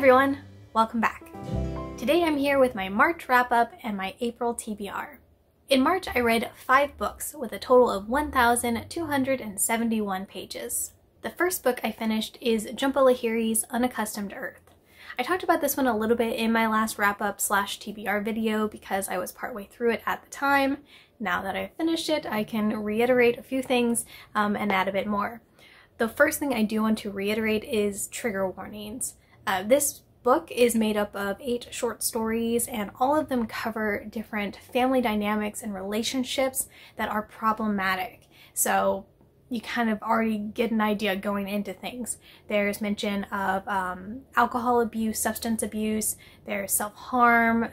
everyone, welcome back. Today I'm here with my March wrap-up and my April TBR. In March I read 5 books with a total of 1,271 pages. The first book I finished is Jhumpa Lahiri's Unaccustomed Earth. I talked about this one a little bit in my last wrap-up / TBR video because I was partway through it at the time. Now that I've finished it, I can reiterate a few things and add a bit more. The first thing I do want to reiterate is trigger warnings. This book is made up of 8 short stories, and all of them cover different family dynamics and relationships that are problematic. So you kind of already get an idea going into things. There's mention of alcohol abuse, substance abuse, there's self-harm,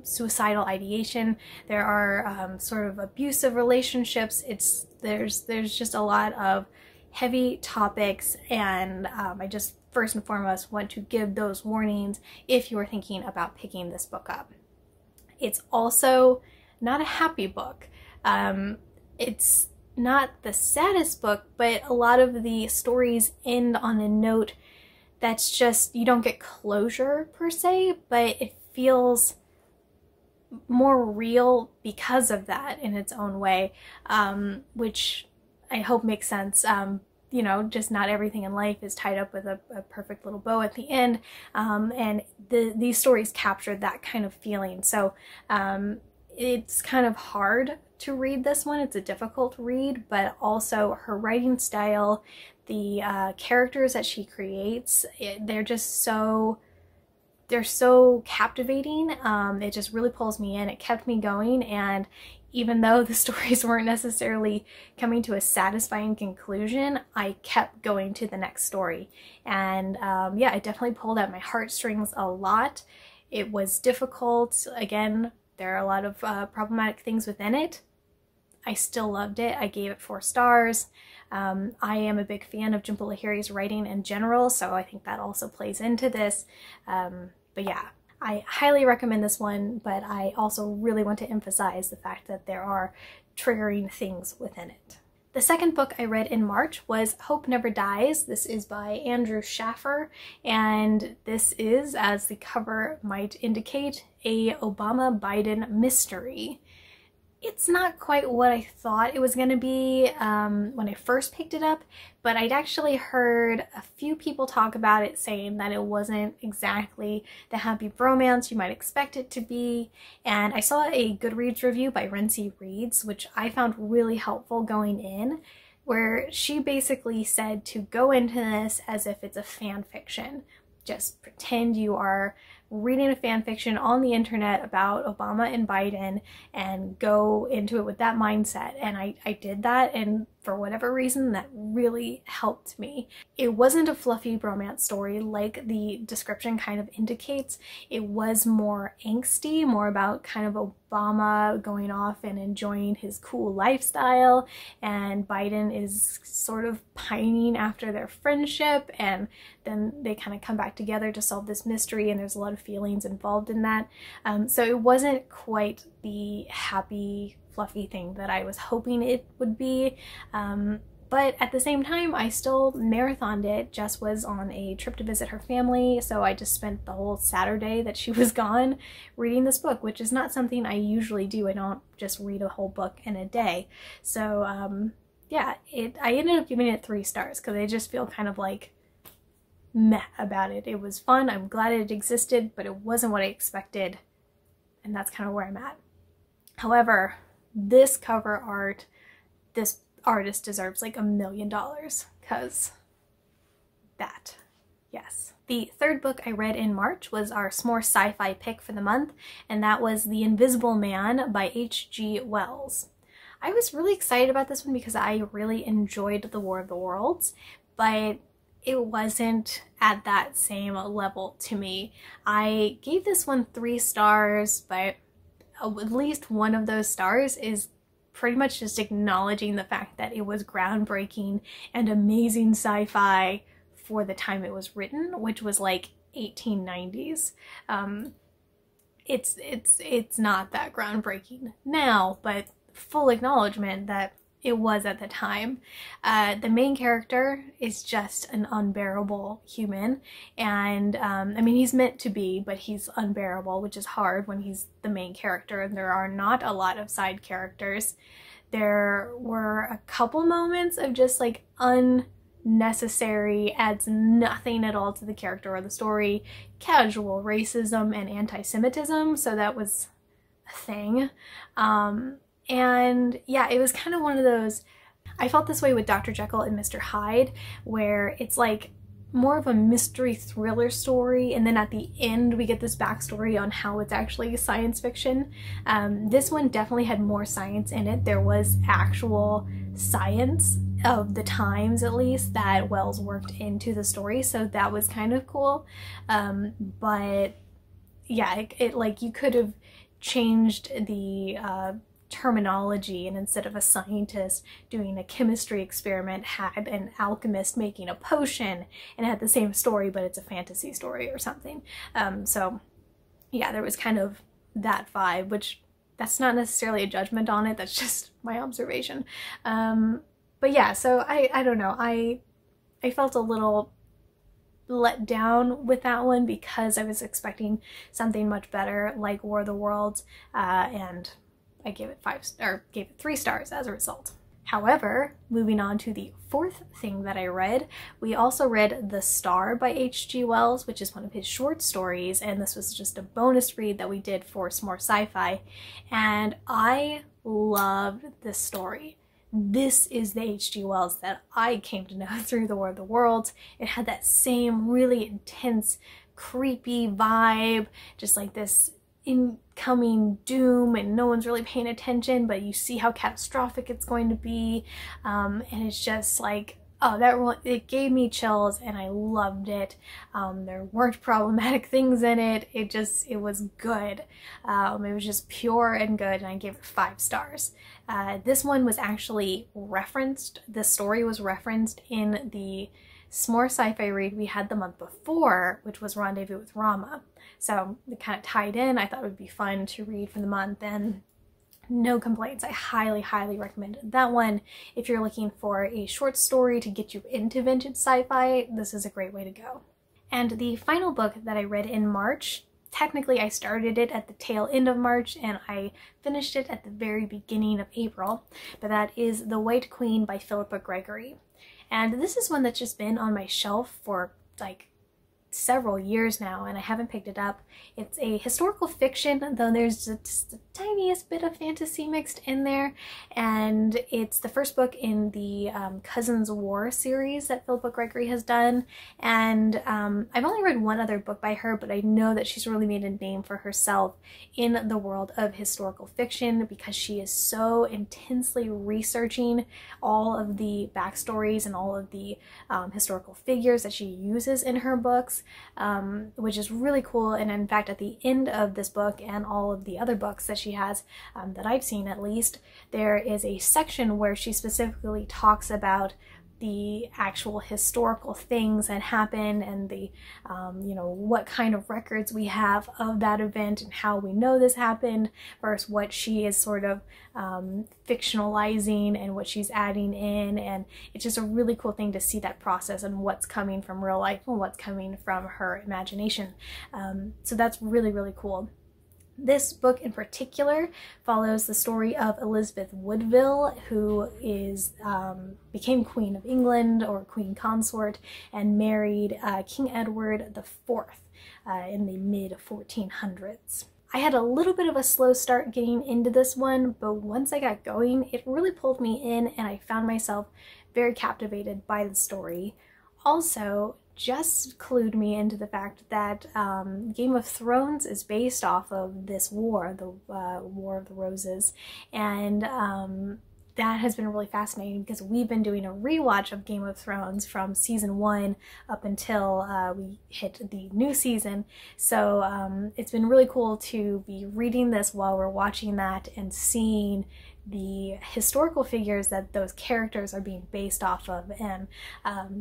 suicidal ideation, there are sort of abusive relationships. There's just a lot of heavy topics, and I just first and foremost want to give those warnings if you are thinking about picking this book up. It's also not a happy book. It's not the saddest book, but a lot of the stories end on a note that's just, you don't get closure per se, but it feels more real because of that in its own way, which I hope makes sense. You know, just not everything in life is tied up with a perfect little bow at the end, and these stories captured that kind of feeling. So it's kind of hard to read this one. It's a difficult read, but also her writing style, the characters that she creates, they're so captivating. It just really pulls me in. It kept me going, and even though the stories weren't necessarily coming to a satisfying conclusion, I kept going to the next story. And yeah, it definitely pulled at my heartstrings a lot. It was difficult. Again, there are a lot of problematic things within it. I still loved it. I gave it 4 stars. I am a big fan of Jhumpa Lahiri's writing in general, so I think that also plays into this. But yeah, I highly recommend this one, but I also really want to emphasize the fact that there are triggering things within it. The second book I read in March was Hope Never Dies. This is by Andrew Schaffer, and this is, as the cover might indicate, a Obama-Biden mystery. It's not quite what I thought it was going to be when I first picked it up, but I'd actually heard a few people talk about it saying that it wasn't exactly the happy bromance you might expect it to be, and I saw a Goodreads review by Rency Reads, which I found really helpful going in, where she basically said to go into this as if it's a fan fiction. Just pretend you are reading a fan fiction on the internet about Obama and Biden and go into it with that mindset. And I did that, and for whatever reason that really helped me. It wasn't a fluffy bromance story like the description kind of indicates. It was more angsty, more about kind of Obama going off and enjoying his cool lifestyle, and Biden is sort of pining after their friendship, and then they kind of come back together to solve this mystery, and there's a lot of feelings involved in that. So it wasn't quite the happy fluffy thing that I was hoping it would be, but at the same time I still marathoned it. Jess was on a trip to visit her family, so I just spent the whole Saturday that she was gone reading this book, which is not something I usually do. I don't just read a whole book in a day. So yeah, I ended up giving it 3 stars because I just feel kind of like meh about it. It was fun, I'm glad it existed, but it wasn't what I expected, and that's kind of where I'm at. However, this cover art, this artist deserves like $1 million, because that, yes. The third book I read in March was our more sci-fi pick for the month, and that was The Invisible Man by H.G. Wells. I was really excited about this one because I really enjoyed The War of the Worlds, but it wasn't at that same level to me. I gave this one 3 stars, but at least one of those stars is pretty much just acknowledging the fact that it was groundbreaking and amazing sci-fi for the time it was written, which was like 1890s. It's not that groundbreaking now, but full acknowledgement that it was at the time. The main character is just an unbearable human, and I mean, he's meant to be, but he's unbearable, which is hard when he's the main character and there are not a lot of side characters. There were a couple moments of just like unnecessary, adds nothing at all to the character or the story, casual racism and anti-Semitism, so that was a thing. And yeah, it was kind of one of those, I felt this way with Dr. Jekyll and Mr. Hyde, where it's like more of a mystery thriller story, and then at the end we get this backstory on how it's actually science fiction. This one definitely had more science in it. There was actual science of the times, at least, that Wells worked into the story, so that was kind of cool. But yeah, it like, you could have changed the terminology, and instead of a scientist doing a chemistry experiment, had an alchemist making a potion, and it had the same story, but it's a fantasy story or something. So yeah, there was kind of that vibe, which that's not necessarily a judgment on it, that's just my observation. But yeah, so I don't know, I felt a little let down with that one because I was expecting something much better like War of the Worlds, and I gave it 3 stars as a result. However, moving on to the fourth thing that I read, we also read The Star by H.G. Wells, which is one of his short stories, and this was just a bonus read that we did for some more sci-fi, and I loved this story. This is the H.G. Wells that I came to know through The War of the Worlds. It had that same really intense, creepy vibe, just like this incoming doom, and no one's really paying attention, but you see how catastrophic it's going to be, and it's just like, oh, it gave me chills, and I loved it. There weren't problematic things in it. It was good. It was just pure and good, and I gave it 5 stars. This one was actually referenced, the story was referenced in the s'more sci-fi read we had the month before, which was Rendezvous with Rama. So it kind of tied in. I thought it would be fun to read for the month, and no complaints. I highly, highly recommend that one. If you're looking for a short story to get you into vintage sci-fi, this is a great way to go. And the final book that I read in March, technically I started it at the tail end of March and I finished it at the very beginning of April, but that is The White Queen by Philippa Gregory. And this is one that's just been on my shelf for like several years now, and I haven't picked it up. It's a historical fiction, though there's just the tiniest bit of fantasy mixed in there, and it's the first book in the Cousins War series that Philippa Gregory has done, and I've only read one other book by her, but I know that she's really made a name for herself in the world of historical fiction because she is so intensely researching all of the backstories and all of the historical figures that she uses in her books, which is really cool. And in fact, at the end of this book and all of the other books that she has, that I've seen at least, there is a section where she specifically talks about the actual historical things that happen and the, you know, what kind of records we have of that event and how we know this happened versus what she is sort of fictionalizing and what she's adding in. And it's just a really cool thing to see that process and what's coming from real life and what's coming from her imagination. So that's really, really cool. This book in particular follows the story of Elizabeth Woodville, who is became Queen of England or Queen Consort and married King Edward IV in the mid-1400s. I had a little bit of a slow start getting into this one, but once I got going, it really pulled me in and I found myself very captivated by the story. Also, just clued me into the fact that Game of Thrones is based off of this war, the War of the Roses, and that has been really fascinating because we've been doing a rewatch of Game of Thrones from season 1 up until we hit the new season. So it's been really cool to be reading this while we're watching that and seeing the historical figures that those characters are being based off of, and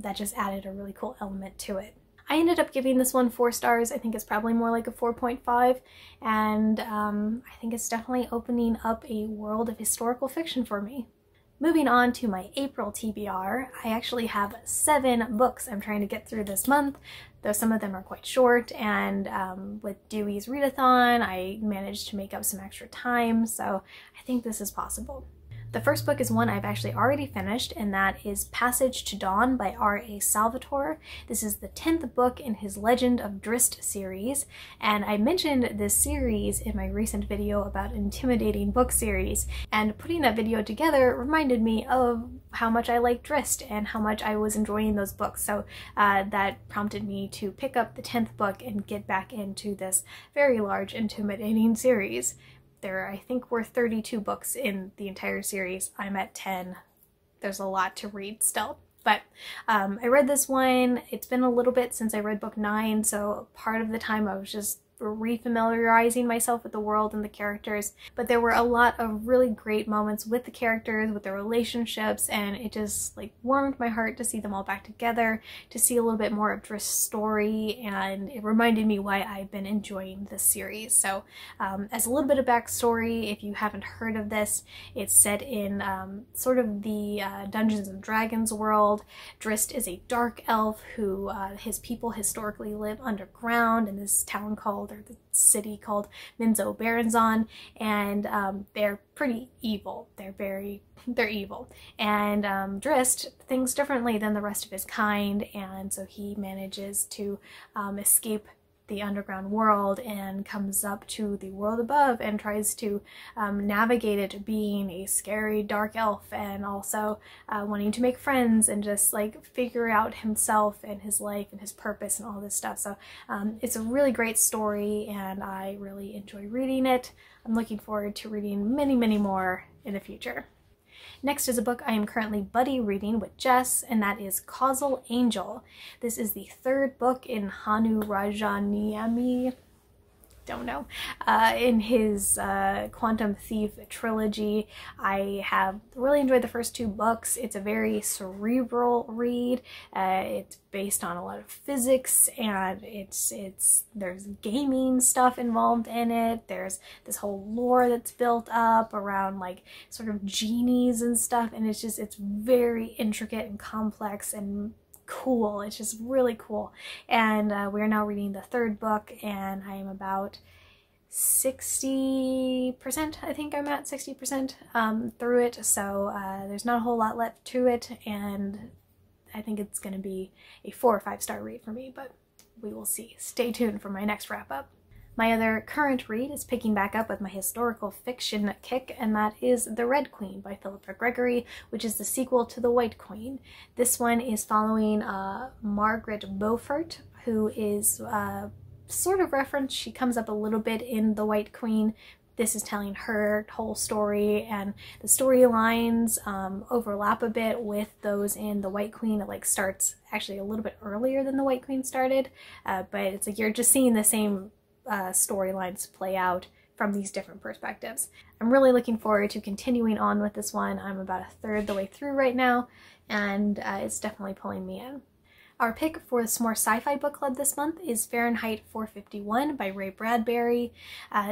that just added a really cool element to it. I ended up giving this one 4 stars. I think it's probably more like a 4.5, and I think it's definitely opening up a world of historical fiction for me. Moving on to my April TBR, I actually have 7 books I'm trying to get through this month, though some of them are quite short, and with Dewey's readathon, I managed to make up some extra time, so I think this is possible. The first book is one I've actually already finished, and that is Passage to Dawn by R.A. Salvatore. This is the 10th book in his Legend of Drizzt series, and I mentioned this series in my recent video about intimidating book series, and putting that video together reminded me of how much I like Drizzt and how much I was enjoying those books, so that prompted me to pick up the 10th book and get back into this very large, intimidating series. There, I think, were 32 books in the entire series. I'm at 10. There's a lot to read still. But I read this one. It's been a little bit since I read book 9, so part of the time I was just refamiliarizing myself with the world and the characters, but there were a lot of really great moments with the characters, with their relationships, and it just like warmed my heart to see them all back together, to see a little bit more of Drizzt's story, and it reminded me why I've been enjoying this series. So as a little bit of backstory, if you haven't heard of this, it's set in sort of the Dungeons and Dragons world. Drizzt is a dark elf who his people historically live underground in this town called, or the city called Minzo Baranzan, and they're pretty evil. They're evil. And Drizzt thinks differently than the rest of his kind, and so he manages to escape the underground world and comes up to the world above and tries to navigate it, being a scary dark elf and also wanting to make friends and just like figure out himself and his life and his purpose and all this stuff. So it's a really great story and I really enjoy reading it. I'm looking forward to reading many, many more in the future. Next is a book I am currently buddy reading with Jess, and that is Causal Angel. This is the 3rd book in Hanu Rajaniami, don't know, in his Quantum Thief trilogy. I have really enjoyed the first 2 books. It's a very cerebral read. It's based on a lot of physics, and there's gaming stuff involved in it. There's this whole lore that's built up around like sort of genies and stuff, and it's very intricate and complex and cool. It's just really cool. And we're now reading the 3rd book, and I am about 60%, I think I'm at 60% through it, so there's not a whole lot left to it, and I think it's going to be a 4 or 5 star read for me, but we will see. Stay tuned for my next wrap up. My other current read is picking back up with my historical fiction kick, and that is The Red Queen by Philippa Gregory, which is the sequel to The White Queen. This one is following Margaret Beaufort, who is sort of referenced. She comes up a little bit in The White Queen. This is telling her whole story, and the storylines overlap a bit with those in The White Queen. It like starts actually a little bit earlier than The White Queen started, but it's like you're just seeing the same storylines play out from these different perspectives. I'm really looking forward to continuing on with this one. I'm about 1/3 the way through right now, and it's definitely pulling me in. Our pick for this more sci-fi book club this month is Fahrenheit 451 by Ray Bradbury.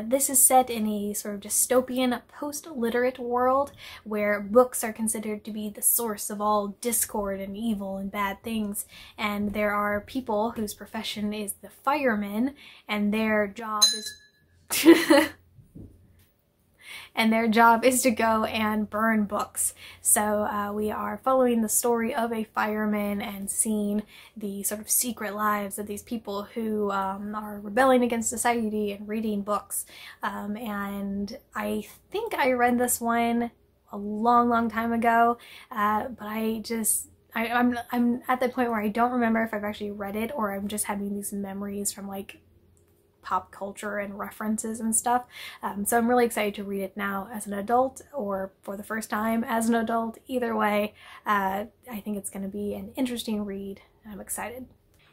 This is set in a sort of dystopian post-literate world where books are considered to be the source of all discord and evil and bad things, and there are people whose profession is the firemen, and their job is to go and burn books. So we are following the story of a fireman and seeing the sort of secret lives of these people who are rebelling against society and reading books. And I think I read this one a long time ago, but I'm at the point where I don't remember if I've actually read it or I'm just having these memories from like pop culture and references and stuff. So I'm really excited to read it now as an adult or for the first time as an adult. Either way, I think it's going to be an interesting read, and I'm excited.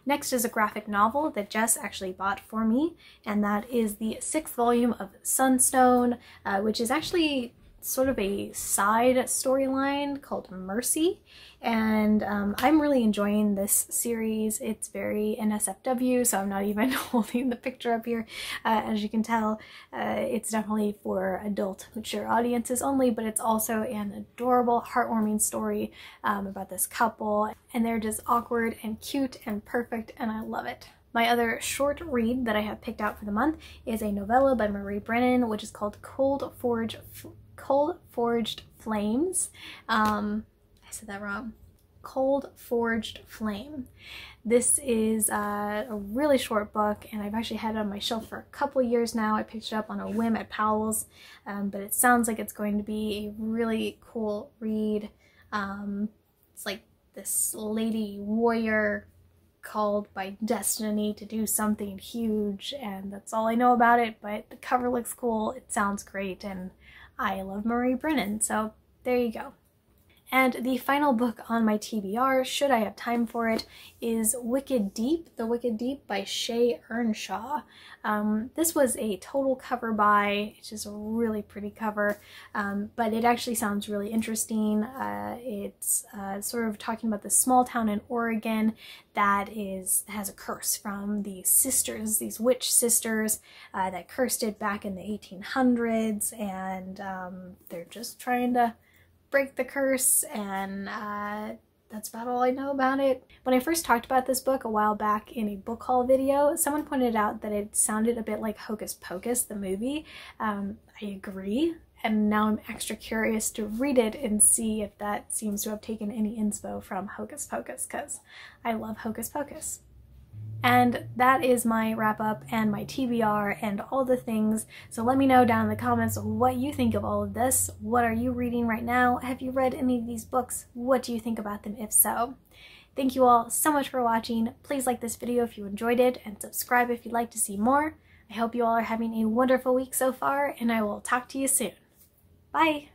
Next is a graphic novel that Jess actually bought for me, and that is the 6th volume of Sunstone, which is actually sort of a side storyline called Mercy, and I'm really enjoying this series. It's very NSFW, so I'm not even holding the picture up here. As you can tell, it's definitely for adult, mature audiences only, but it's also an adorable, heartwarming story about this couple, and they're just awkward and cute and perfect, and I love it. My other short read that I have picked out for the month is a novella by Marie Brennan, which is called Cold Forged Flames. I said that wrong. Cold Forged Flame. This is a really short book, and I've actually had it on my shelf for a couple years now. I picked it up on a whim at Powell's, but it sounds like it's going to be a really cool read. It's like this lady warrior called by destiny to do something huge, and that's all I know about it, but the cover looks cool, it sounds great, and I love Marie Brennan, so there you go. And the final book on my TBR, should I have time for it, is Wicked Deep, The Wicked Deep by Shay Earnshaw. This was a total cover buy. It's just a really pretty cover, but it actually sounds really interesting. It's sort of talking about this small town in Oregon that has a curse from these sisters, these witch sisters that cursed it back in the 1800s, and they're just trying to break the curse, and that's about all I know about it. When I first talked about this book a while back in a book haul video, someone pointed out that it sounded a bit like Hocus Pocus, the movie. I agree, and now I'm extra curious to read it and see if that seems to have taken any inspo from Hocus Pocus, because I love Hocus Pocus. And that is my wrap up and my TBR and all the things. So let me know down in the comments what you think of all of this. What are you reading right now? Have you read any of these books? What do you think about them if so? Thank you all so much for watching. Please like this video if you enjoyed it, and subscribe if you'd like to see more. I hope you all are having a wonderful week so far, and I will talk to you soon. Bye!